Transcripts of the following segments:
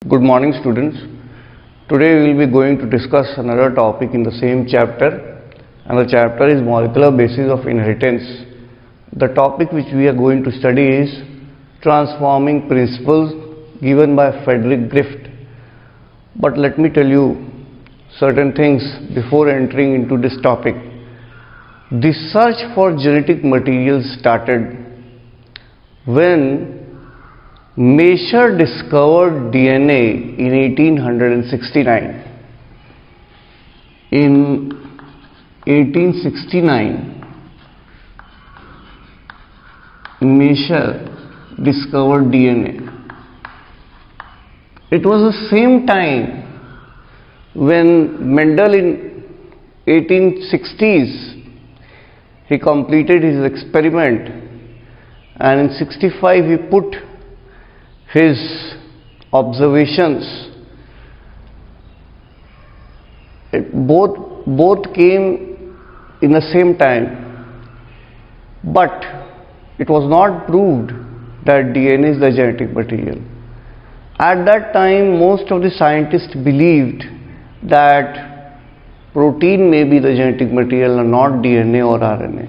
Good morning, students. Today we will be going to discuss another topic in the same chapter, and the chapter is molecular basis of inheritance. The topic which we are going to study is transforming principles given by Frederick Griffith. But let me tell you certain things before entering into this topic. The search for genetic material started when Miescher discovered DNA in 1869. In 1869, Miescher discovered DNA. It was the same time when Mendel in 1860s he completed his experiment, and in 65 he put his observations. Both came in the same time, but it was not proved that DNA is the genetic material. At that time, most of the scientists believed that protein may be the genetic material and not DNA or RNA.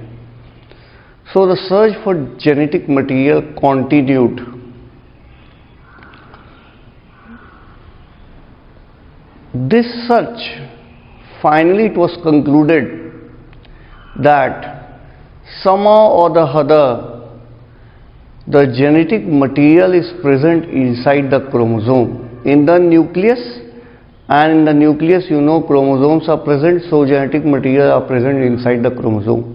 So the search for genetic material continued. This search, finally it was concluded that somehow or the other the genetic material is present inside the chromosome, in the nucleus, and in the nucleus chromosomes are present, so genetic material are present inside the chromosome.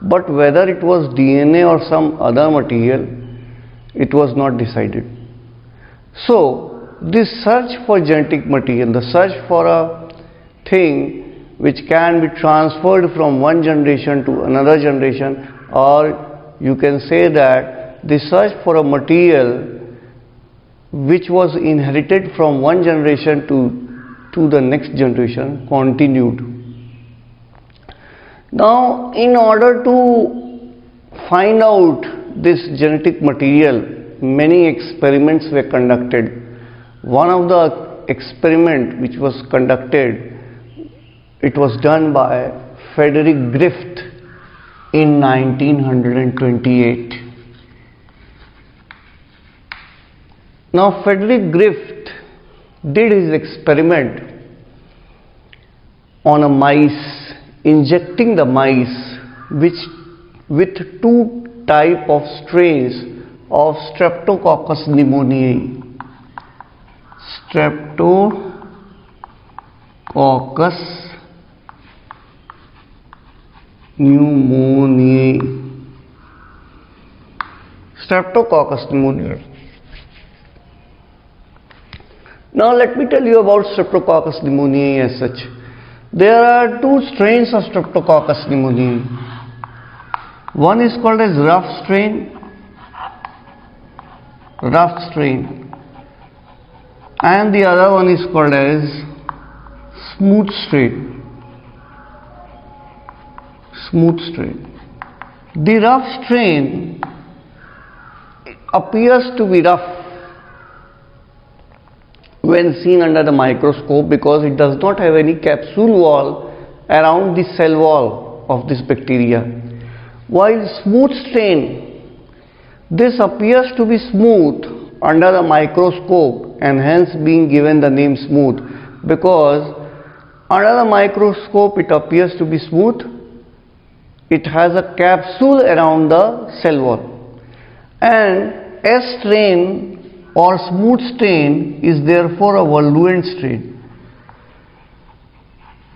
But whether it was DNA or some other material, it was not decided. So this search for genetic material, the search for a thing which can be transferred from one generation to another generation, or you can say that the search for a material which was inherited from one generation to the next generation continued. Now, in order to find out this genetic material, many experiments were conducted. One of the experiment which was conducted, it was done by Frederick Griffith in 1928. Now Frederick Griffith did his experiment on a mice, injecting the mice with two type of strains of Streptococcus pneumoniae. Streptococcus pneumoniae. Streptococcus pneumoniae. Now let me tell you about Streptococcus pneumoniae as such. There are two strains of Streptococcus pneumoniae. One is called as rough strain, and the other one is called as smooth strain. The rough strain appears to be rough when seen under the microscope because it does not have any capsule wall around the cell wall of this bacteria. While smooth strain, this appears to be smooth under the microscope and hence being given the name smooth, because under the microscope it appears to be smooth, it has a capsule around the cell wall, and S strain or smooth strain is therefore a virulent strain,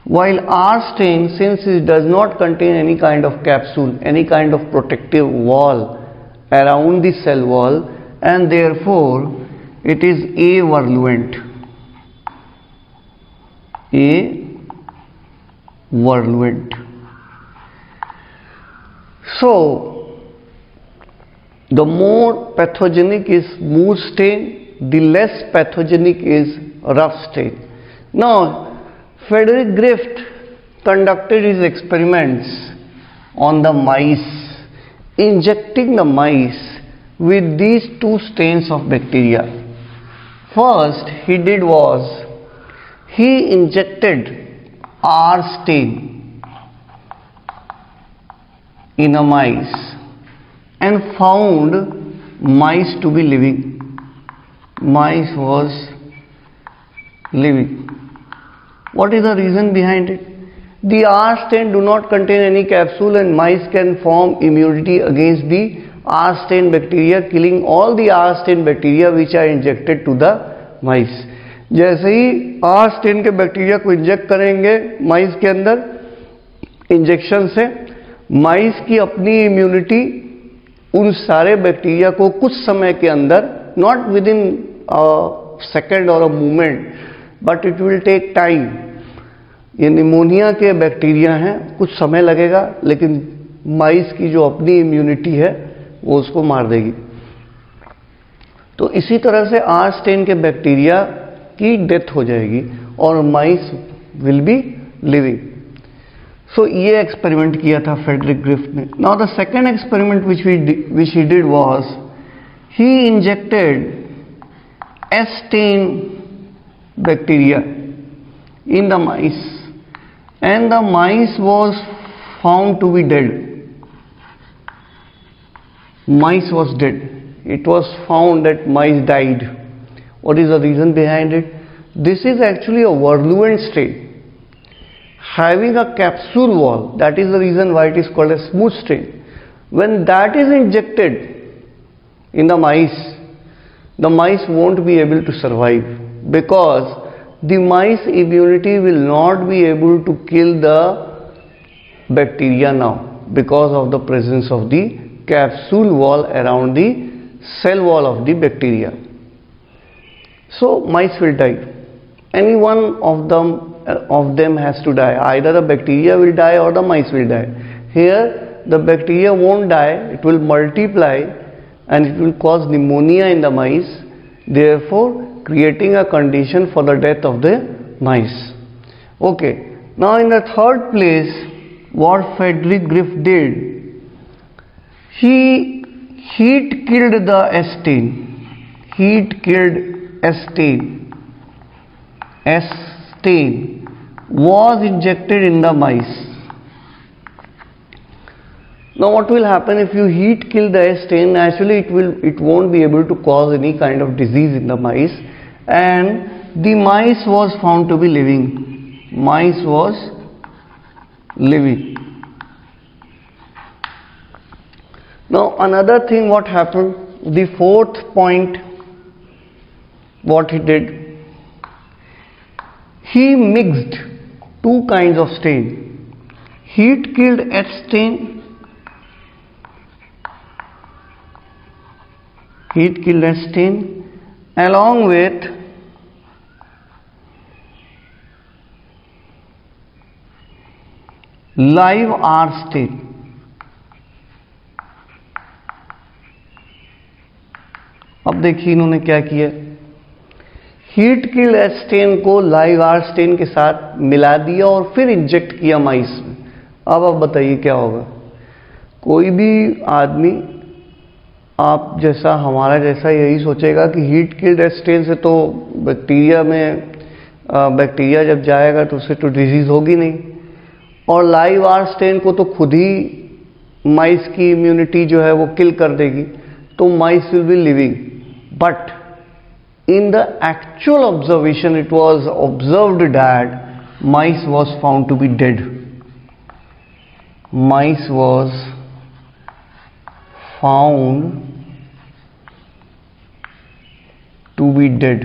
while R strain, since it does not contain any kind of capsule, any kind of protective wall around the cell wall, and therefore it is avirulent. So the more pathogenic is smooth strain, the less pathogenic is rough strain. Now Frederick Griffith conducted his experiments on the mice, injecting the mice with these two strains of bacteria. first he did was he injected R stain in a mice and found mice to be living. Mice was living. What is the reason behind it? The R stain do not contain any capsule and mice can form immunity against the R stain bacteria, killing all the R stain bacteria which are injected to the mice. जैसे ही R stain के bacteria को inject करेंगे माइस के अंदर injection से, माइस की अपनी immunity उन सारे बैक्टीरिया को कुछ समय के अंदर, नॉट विद इन सेकेंड और a moment, but it will take time. ये निमोनिया के बैक्टीरिया हैं, कुछ समय लगेगा, लेकिन माइस की जो अपनी इम्यूनिटी है वो उसको मार देगी. तो इसी तरह से आर स्टेन के बैक्टीरिया की डेथ हो जाएगी और mice will be living. So ये एक्सपेरिमेंट किया था फ्रेडरिक ग्रिफ्ट ने. Now the second experiment which he did was he injected S strain bacteria in the mice and the mice was found to be dead. Mice was dead. It was found that mice died. What is the reason behind it? This is actually a virulent strain having a capsule wall. That is the reason why it is called a smooth strain. When that is injected in the mice won't be able to survive because the mice immunity will not be able to kill the bacteria now because of the presence of the capsule wall around the cell wall of the bacteria. So mice will die. Any one of them has to die. Either the bacteria will die or the mice will die. Here the bacteria won't die, it will multiply and it will cause pneumonia in the mice, therefore creating a condition for the death of the mice. Okay, now in the third place, what Frederick Griff did, he heat killed the Astane. Heat killed Astane. Astane was injected in the mice. Now what will happen if you heat kill the Astane? Actually it won't be able to cause any kind of disease in the mice, and the mice was found to be living. Mice was living. Now another thing what happened, the fourth point what he did, he mixed two kinds of stain. Heat killed Astane. Heat killed Astane along with live R stain. अब देखिए इन्होंने क्या किया, heat killed एस्टेन को live R strain के साथ मिला दिया और फिर इंजेक्ट किया माइस में. अब बताइए क्या होगा. कोई भी आदमी आप जैसा हमारा जैसा यही सोचेगा कि हीट किल्ड एस्टेन से तो बैक्टीरिया जब जाएगा तो उससे तो डिजीज होगी नहीं, और लाइव आर स्टेन को तो खुद ही माइस की इम्यूनिटी जो है वो किल कर देगी, तो mice will be living. But in the actual observation it was observed that mice was found to be dead. Mice was found to be dead.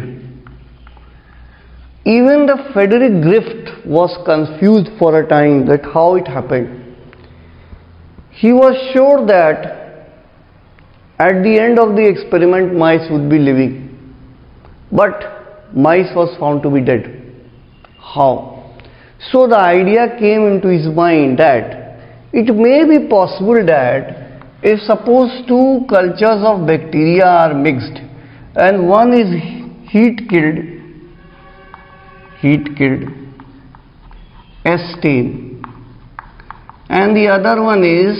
Even the Frederick Griff was confused for a time that how it happened. He was sure that at the end of the experiment mice would be living, but mice was found to be dead. How? So the idea came into his mind that it may be possible that if suppose two cultures of bacteria are mixed and one is heat killed Astane and the other one is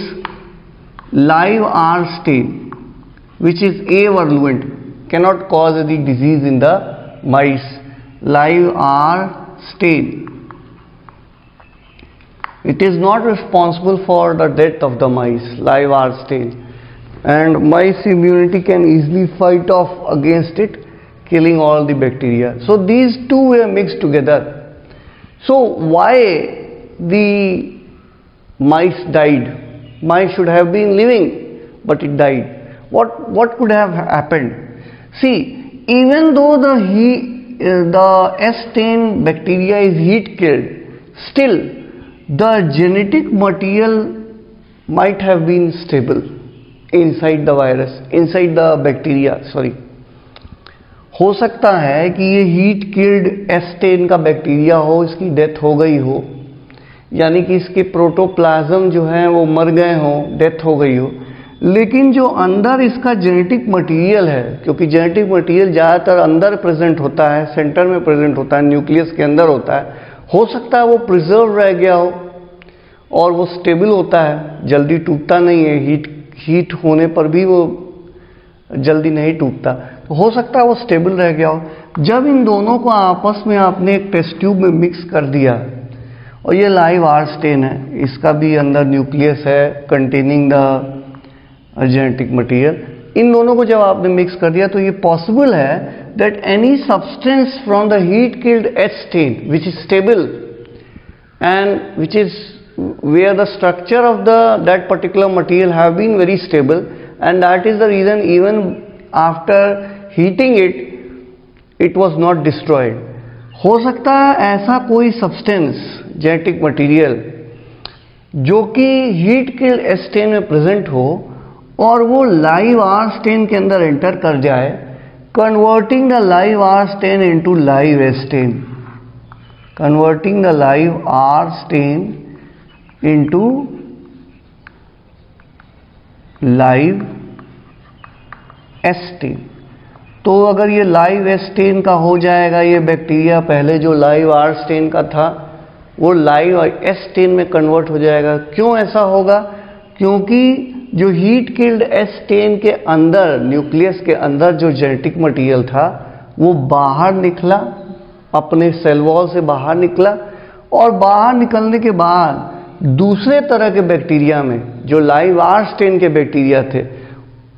live R stain, which is avirulent, cannot cause any disease in the mice, live R stain. It is not responsible for the death of the mice, live R stain, and mice immunity can easily fight off against it, killing all the bacteria. So these two were mixed together. So why the mice died? Mice should have been living, but it died. What could have happened? See, even though the S stain bacteria is heat killed, still the genetic material might have been stable inside the virus, inside the bacteria, sorry. हो सकता है कि ये heat killed S stand का bacteria हो, इसकी death हो गई हो, यानी कि इसके प्रोटोप्लाज्म जो है वो मर गए हों, डेथ हो गई हो, लेकिन जो अंदर इसका जेनेटिक मटेरियल है, क्योंकि जेनेटिक मटेरियल ज़्यादातर अंदर प्रेजेंट होता है, सेंटर में प्रेजेंट होता है, न्यूक्लियस के अंदर होता है, हो सकता है वो प्रिजर्व रह गया हो और वो स्टेबल होता है, जल्दी टूटता नहीं है, हीट होने पर भी वो जल्दी नहीं टूटता, तो हो सकता है वो स्टेबल रह गया हो। जब इन दोनों को आपस में आपने एक टेस्ट ट्यूब में मिक्स कर दिया, और ये लाइव आर स्टेन है, इसका भी अंदर न्यूक्लियस है कंटेनिंग द जेनेटिक मटेरियल, इन दोनों को जब आपने मिक्स कर दिया तो ये पॉसिबल है that any substance from the heat killed H strain which is stable and which is where the structure of that particular material have been very stable, and that is the reason even after heating it was not destroyed. हो सकता है ऐसा कोई substance genetic material जो कि heat killed S stain में present हो और वो live R stain के अंदर enter कर जाए, converting the live R stain into live S stain, converting the live R stain into live S strain. तो अगर ये लाइव एस स्टेन का हो जाएगा, ये बैक्टीरिया पहले जो लाइव आर स्टेन का था वो लाइव एस स्टेन में कन्वर्ट हो जाएगा। क्यों ऐसा होगा? क्योंकि जो हीट किल्ड एस स्टेन के अंदर, न्यूक्लियस के अंदर जो जेनेटिक मटेरियल था वो बाहर निकला, अपने सेल वॉल से बाहर निकला, और बाहर निकलने के बाद दूसरे तरह के बैक्टीरिया में, जो लाइव आर स्टेन के बैक्टीरिया थे,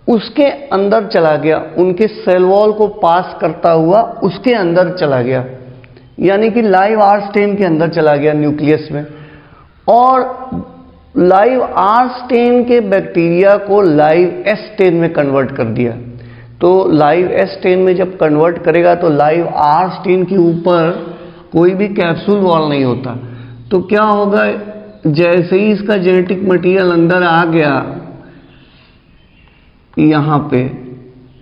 उसके अंदर चला गया, उनके सेल वॉल को पास करता हुआ उसके अंदर चला गया, यानी कि लाइव आर स्टेन के अंदर चला गया न्यूक्लियस में, और लाइव आर स्टेन के बैक्टीरिया को लाइव एस स्टेन में कन्वर्ट कर दिया। तो लाइव एस स्टेन में जब कन्वर्ट करेगा तो लाइव आर स्टेन के ऊपर कोई भी कैप्सूल वॉल नहीं होता, तो क्या होगा, जैसे ही इसका जेनेटिक मटेरियल अंदर आ गया, यहाँ पे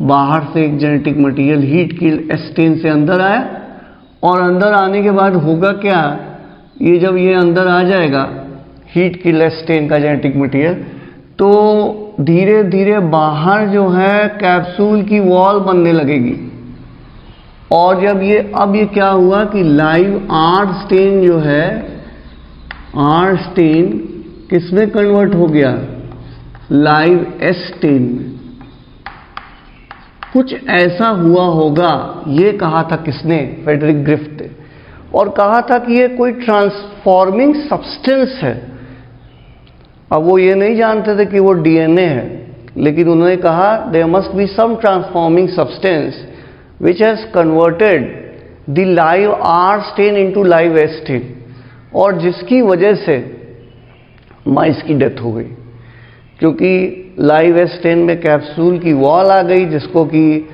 बाहर से एक genetic material heat killed S strain से अंदर आया, और अंदर आने के बाद होगा क्या, ये जब ये अंदर आ जाएगा हीट किल्ड एस स्टेन का जेनेटिक मटेरियल, तो धीरे धीरे बाहर जो है कैप्सूल की वॉल बनने लगेगी, और जब अब ये क्या हुआ कि लाइव आर स्टेन जो है, आर स्टेन किसमें कन्वर्ट हो गया, लाइव एस स्टेन में। कुछ ऐसा हुआ होगा, ये कहा था किसने, फ्रेडरिक ग्रिफ्थ ने, और कहा था कि ये कोई ट्रांसफॉर्मिंग सब्सटेंस है। अब वो ये नहीं जानते थे कि वो डीएनए है, लेकिन उन्होंने कहा there must be some transforming substance which has converted the live R strain into live S strain, और जिसकी वजह से माइस की डेथ हो गई, क्योंकि लाइव एस स्टेन में कैप्सूल की वॉल आ गई, जिसको कि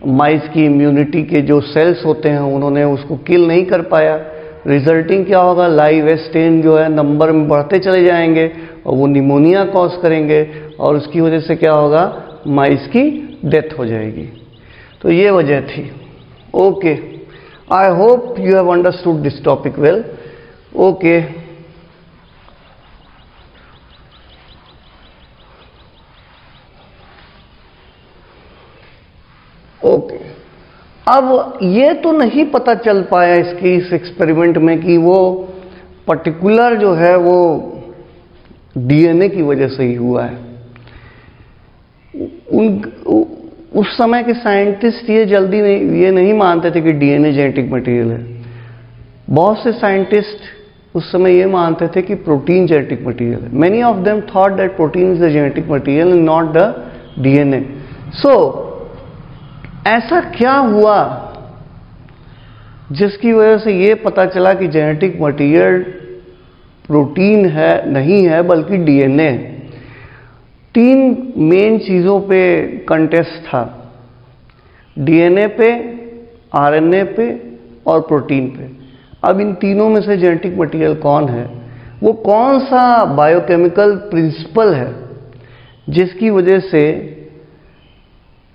माइस की इम्यूनिटी के जो सेल्स होते हैं उन्होंने उसको किल नहीं कर पाया। रिजल्टिंग क्या होगा, लाइव एस स्टेन जो है नंबर में बढ़ते चले जाएंगे और वो निमोनिया कॉज करेंगे, और उसकी वजह से क्या होगा, माइस की डेथ हो जाएगी। तो ये वजह थी। Okay, I hope you have understood this topic well. Okay, okay, अब ये तो नहीं पता चल पाया इस एक्सपेरिमेंट में कि वो पर्टिकुलर जो है वो डीएनए की वजह से ही हुआ है। उस समय के साइंटिस्ट ये जल्दी ये नहीं मानते थे कि डीएनए जेनेटिक मटेरियल है। बहुत से साइंटिस्ट उस समय ये मानते थे कि प्रोटीन जेनेटिक मटेरियल है। Many of them thought that protein is the genetic material and not the DNA. So ऐसा क्या हुआ जिसकी वजह से ये पता चला कि जेनेटिक मटेरियल प्रोटीन है, नहीं है, बल्कि डीएनए। 3 मेन चीजों पे कंटेस्ट था, डीएनए पे, आरएनए पे और प्रोटीन पे। अब इन तीनों में से जेनेटिक मटेरियल कौन है, वो कौन सा बायोकेमिकल प्रिंसिपल है जिसकी वजह से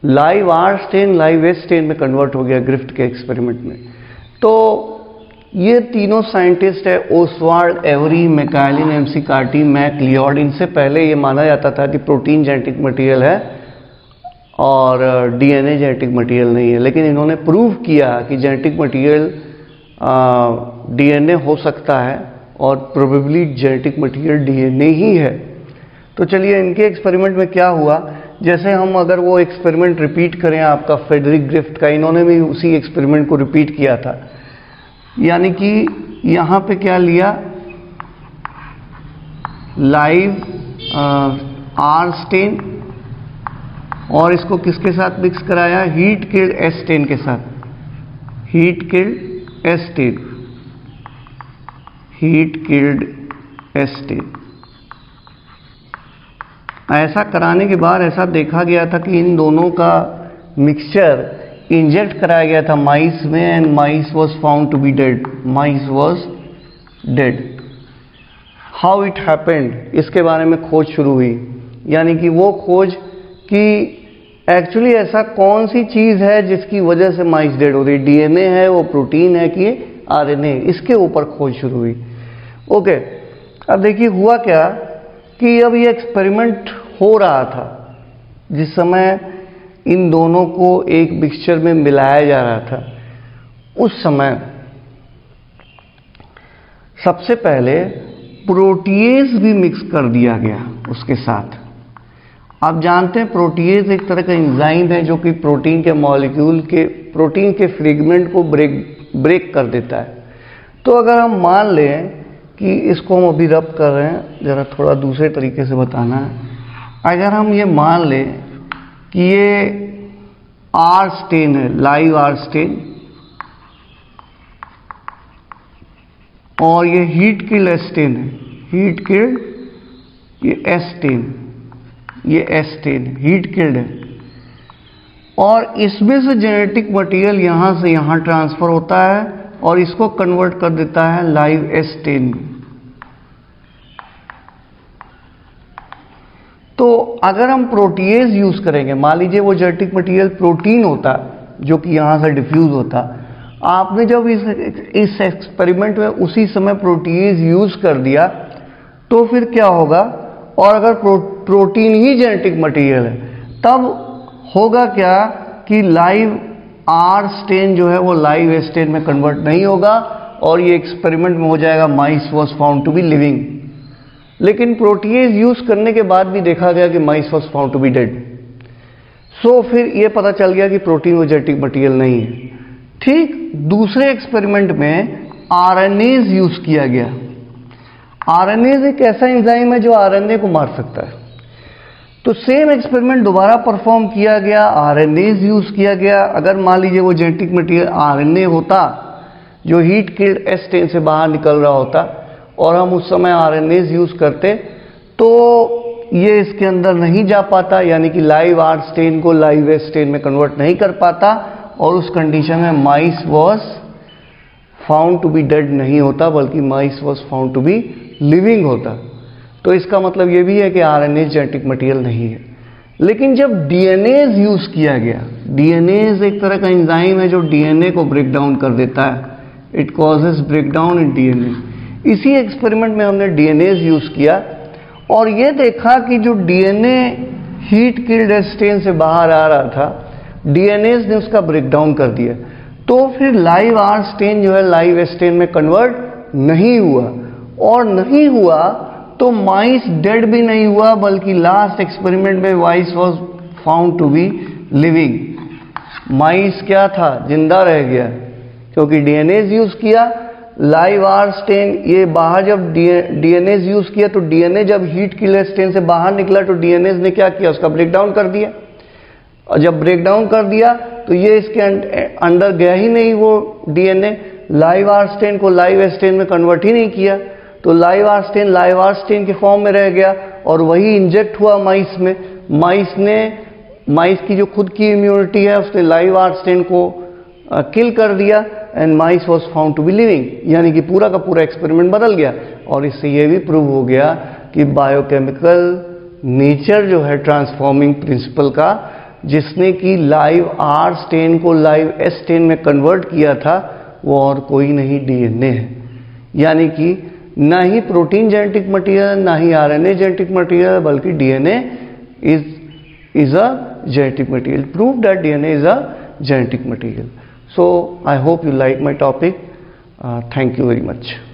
live R strain live S strain में कन्वर्ट हो गया ग्रिफ्ट के एक्सपेरिमेंट में। तो ये तीनों साइंटिस्ट है, ओसवाल्ड, एवरी, मैकॉलिन, एमसी-कार्टी, मैक-लियोड। इनसे पहले ये माना जाता था कि प्रोटीन जेनेटिक मटेरियल है और डीएनए जेनेटिक मटेरियल नहीं है, लेकिन इन्होंने प्रूव किया कि जेनेटिक मटेरियल डीएनए हो सकता है और प्रोबेबली जेनेटिक मटेरियल डीएनए ही है। तो चलिए इनके एक्सपेरिमेंट में क्या हुआ, जैसे हम अगर वो एक्सपेरिमेंट रिपीट करें आपका फ्रेडरिक ग्रिफ्ट का, इन्होंने भी उसी एक्सपेरिमेंट को रिपीट किया था। यानी कि यहां पे क्या लिया, लाइव आर स्टेन और इसको किसके साथ मिक्स कराया, हीट किल्ड एस स्टेन के साथ, heat killed S strain, heat killed S strain. ऐसा कराने के बाद ऐसा देखा गया था कि इन दोनों का मिक्सचर इंजेक्ट कराया गया था माइस में and mice was found to be dead, mice was dead. How it happened, इसके बारे में खोज शुरू हुई। यानी कि वो खोज कि एक्चुअली ऐसा कौन सी चीज है जिसकी वजह से माइस डेड हो रही, डीएनए है, वो प्रोटीन है कि आरएनए, इसके ऊपर खोज शुरू हुई। ओके, अब देखिए हुआ क्या कि अब ये एक्सपेरिमेंट हो रहा था जिस समय इन दोनों को एक मिक्सचर में मिलाया जा रहा था। उस समय सबसे पहले प्रोटीएज भी मिक्स कर दिया गया उसके साथ। आप जानते हैं प्रोटीएज एक तरह का एंजाइम है जो कि प्रोटीन के मॉलिक्यूल के, प्रोटीन के फ्रेगमेंट को ब्रेक कर देता है। तो अगर हम मान लें कि इसको हम अभी रब कर रहे हैं, जरा थोड़ा दूसरे तरीके से बताना है। अगर हम ये मान लें कि ये आर स्टेन है, लाइव आर स्टेन, और ये हीट किल्ड एस स्टेन है, हीट किल्ड, ये एस स्टेन, ये एस स्टेन हीट किल्ड है, और इसमें से जेनेटिक मटेरियल यहां से यहां ट्रांसफर होता है और इसको कन्वर्ट कर देता है लाइव एस स्टेन में। तो अगर हम प्रोटीएज यूज करेंगे, मान लीजिए वो जेनेटिक मटेरियल प्रोटीन होता जो कि यहां से डिफ्यूज होता, आपने जब इस एक्सपेरिमेंट में उसी समय प्रोटीएज यूज कर दिया तो फिर क्या होगा, और अगर प्रोटीन ही जेनेटिक मटेरियल है तब होगा क्या कि लाइव आर स्टेन जो है वो लाइव एस स्टेन में कन्वर्ट नहीं होगा और ये एक्सपेरिमेंट में हो जाएगा mice was found to be living. लेकिन प्रोटीएज यूज करने के बाद भी देखा गया कि mice was found to be dead. So फिर ये पता चल गया कि प्रोटीन वो जेनेटिक मटेरियल नहीं है। ठीक दूसरे एक्सपेरिमेंट में आरएनएज यूज किया गया। आरएनएज एक ऐसा एंजाइम है जो आरएनए को मार सकता है। तो सेम एक्सपेरिमेंट दोबारा परफॉर्म किया गया, आरएनएज यूज किया गया। अगर मान लीजिए वो जेनेटिक मटेरियल आरएनए होता जो हीट किल्ड एस स्टेन से बाहर निकल रहा होता और हम उस समय आरएनएज यूज करते तो ये इसके अंदर नहीं जा पाता, यानी कि लाइव आर स्टेन को लाइव एस स्टेन में कन्वर्ट नहीं कर पाता और उस कंडीशन में mice was found to be dead नहीं होता बल्कि mice was found to be living होता। तो इसका मतलब ये भी है कि आरएनए जेनेटिक मटेरियल नहीं है। लेकिन जब डीएनएज यूज किया गया, डीएनएज एक तरह का एंजाइम है जो डीएनए को ब्रेक डाउन कर देता है, it causes break down in DNA. इसी एक्सपेरिमेंट में हमने डीएनएज यूज किया और ये देखा कि जो DNA heat killed S strain से बाहर आ रहा था, डीएनएज ने उसका ब्रेक डाउन कर दिया। तो फिर लाइव आर स्टेन जो है लाइव एस स्टेन में कन्वर्ट नहीं हुआ, और नहीं हुआ तो माइस डेड भी नहीं हुआ बल्कि लास्ट एक्सपेरिमेंट में mice was found to be living, mice क्या था, जिंदा रह गया, क्योंकि डीएनएज यूज किया। लाइव आर स्टेन, ये बाहर जब डीएनएज यूज किया तो डीएनए जब हीट किलर स्टेन से बाहर निकला तो डीएनएज ने क्या किया, उसका ब्रेकडाउन कर दिया, और जब ब्रेकडाउन कर दिया तो ये इसके अंदर गया ही नहीं वो डीएनए, लाइव आर स्टेन को लाइव स्टेन में कन्वर्ट ही नहीं किया, तो लाइव आर स्टेन के फॉर्म में रह गया और वही इंजेक्ट हुआ माइस में। माइस की जो खुद की इम्यूनिटी है उसने लाइव आर स्टेन को किल कर दिया and mice was found to be living, यानी कि पूरा का पूरा एक्सपेरिमेंट बदल गया। और इससे यह भी प्रूव हो गया कि बायोकेमिकल नेचर जो है ट्रांसफॉर्मिंग प्रिंसिपल का, जिसने कि लाइव आर स्टेन को लाइव एस स्टेन में कन्वर्ट किया था, वो और कोई नहीं डीएनए है। यानी कि ना ही प्रोटीन जेनेटिक मटेरियल, ना ही आरएनए जेनेटिक मटेरियल, बल्कि DNA is a genetic material. Prove that DNA is a genetic material. So I hope you like my topic. Thank you very much.